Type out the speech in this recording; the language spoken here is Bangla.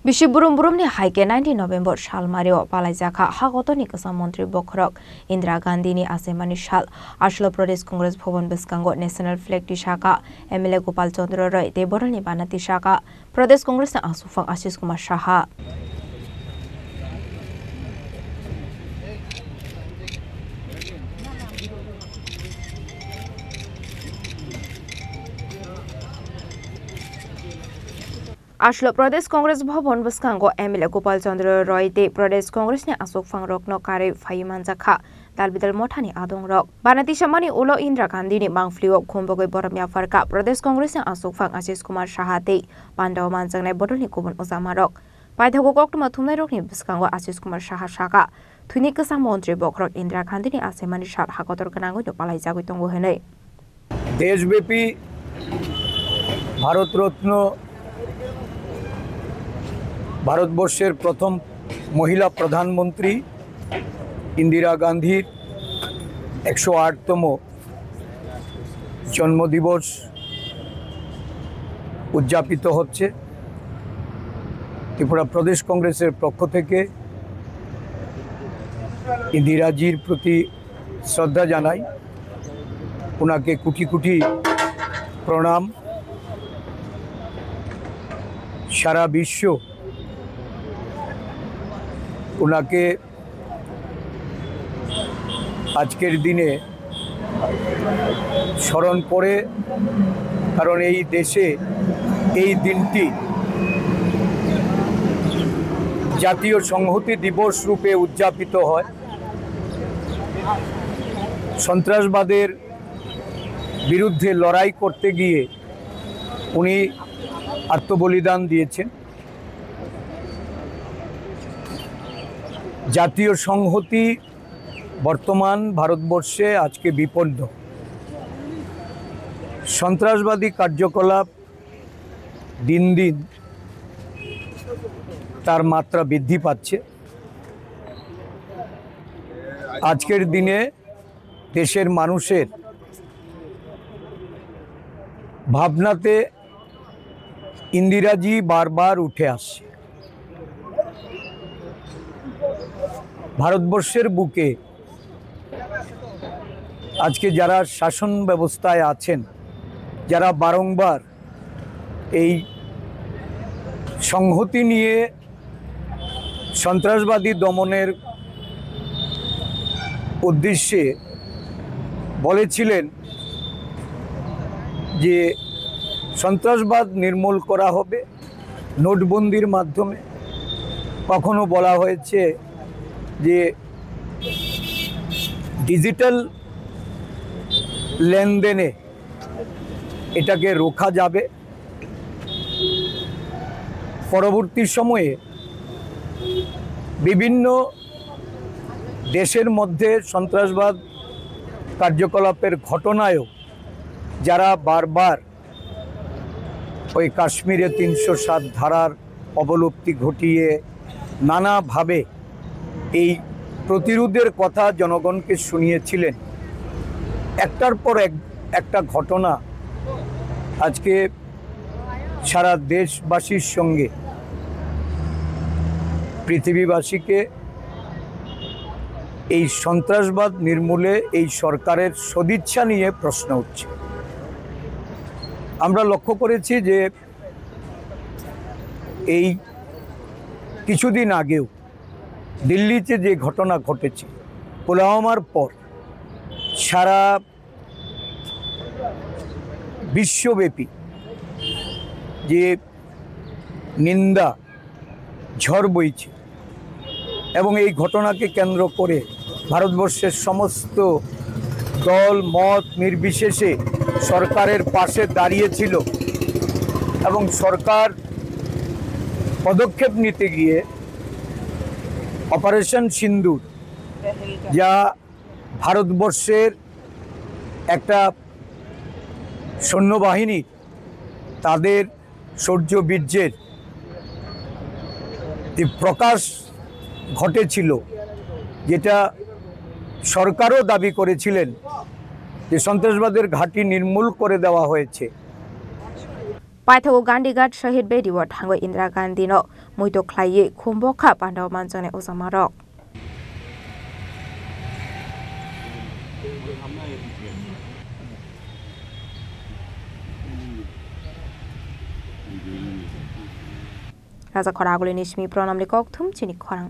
Bishop Burum haike 19 November Shalmario Palajaka Hagotoni Kasamantri Bokrok Indira Gandhi ni Asemani Shal Ashlo Pradesh Congress Bhavan Biskango National Flag Tishaka MLA Gopal Chandra Roy Deborani Banati Shaka Pradesh Congress na Asufang Ashish Kumar Shaha Ashlo Pradesh Congress Bhavan Biskango MLA Gopal Chandra Roy de Pradesh Congress ne Asufang Rokno Kare Fayman Zakha Dalbidal Motani Adong Rok Banati Shamani Ulo Indira Gandhi ni Mangfliok Khombogoy Boramya Farka Pradesh Congress ne Asufang Ashish Kumar Shaha de Pandaw Manjang Bodoni Kubun Osama Rok Paithago Koktuma Thumnai Rokni Biskango Ashish Kumar Shaha Shaka Thuni Kasamantri Bokrok Indira Gandhi ni Asemani Shal Hagotor Kanango do Palai Jagoi Tongo Henei দেশব্যাপী ভারতরত্ন ভারতবর্ষের প্রথম মহিলা প্রধানমন্ত্রী ইন্দিরা গান্ধীর 108তম জন্মদিবস উদযাপিত হচ্ছে। ত্রিপুরা প্রদেশ কংগ্রেসের পক্ষ থেকে ইন্দিরাজির প্রতি শ্রদ্ধা জানাই, ওনাকে কোটি কোটি প্রণাম। সারা বিশ্ব ওনাকে আজকের দিনে স্মরণ করে, কারণ এই দেশে এই দিনটি জাতীয় সংহতি দিবস রূপে উদযাপিত হয়। সন্ত্রাসবাদের বিরুদ্ধে লড়াই করতে গিয়ে উনি আত্মবলিদান দিয়েছেন। জাতীয় সংহতি বর্তমান ভারতবর্ষে আজকে বিপন্ন। সন্ত্রাসবাদী কার্যকলাপ দিন দিন তার মাত্রা বৃদ্ধি পাচ্ছে। আজকের দিনে দেশের মানুষের ভাবনাতে ইন্দিরাজি বারবার উঠে আসছে। ভারতবর্ষের বুকে আজকে যারা শাসন ব্যবস্থায় আছেন, যারা বারংবার এই সংহতি নিয়ে সন্ত্রাসবাদী দমনের উদ্দেশ্যে বলেছিলেন যে সন্ত্রাসবাদ নির্মূল করা হবে নোটবন্দির মাধ্যমে, কখনো বলা হয়েছে যে ডিজিটাল লেনদেনে এটাকে রোখা যাবে। পরবর্তী সময়ে বিভিন্ন দেশের মধ্যে সন্ত্রাসবাদ কার্যকলাপের ঘটনায়ও যারা বারবার ওই কাশ্মীরে ৩০৭ ধারার অবলুপ্তি ঘটিয়ে নানাভাবে এই প্রতিরোধের কথা জনগণকে শুনিয়েছিলেন, একটার পর একটা ঘটনা আজকে সারা দেশবাসীর সঙ্গে পৃথিবীবাসীকে এই সন্ত্রাসবাদ নির্মূলে এই সরকারের সদিচ্ছা নিয়ে প্রশ্ন উঠছে। আমরা লক্ষ্য করেছি যে এই কিছুদিন আগেও দিল্লিতে যে ঘটনা ঘটেছে পুলওয়ামার পর সারা বিশ্বব্যাপী যে নিন্দা ঝড় বইছে, এবং এই ঘটনাকে কেন্দ্র করে ভারতবর্ষের সমস্ত দল মত নির্বিশেষে সরকারের পাশে দাঁড়িয়েছিল, এবং সরকার পদক্ষেপ নিতে গিয়ে অপারেশন সিন্দুর, যা ভারতবর্ষের একটা সৈন্যবাহিনী তাদের শৌর্যবীর্যের যে প্রকাশ ঘটেছিল, যেটা সরকারও দাবি করেছিলেন যে সন্ত্রাসবাদের ঘাঁটি নির্মূল করে দেওয়া হয়েছে। पाइथागो गांधीघाट शहीद बेदिव थांगो इंदिरा गांधी नो मुइतो ख्लाइये खुम्बोखा पांडाव मानजने उजामारक राजा खरागुली निस्मी प्रणाम लिकक थुम चिनी खरां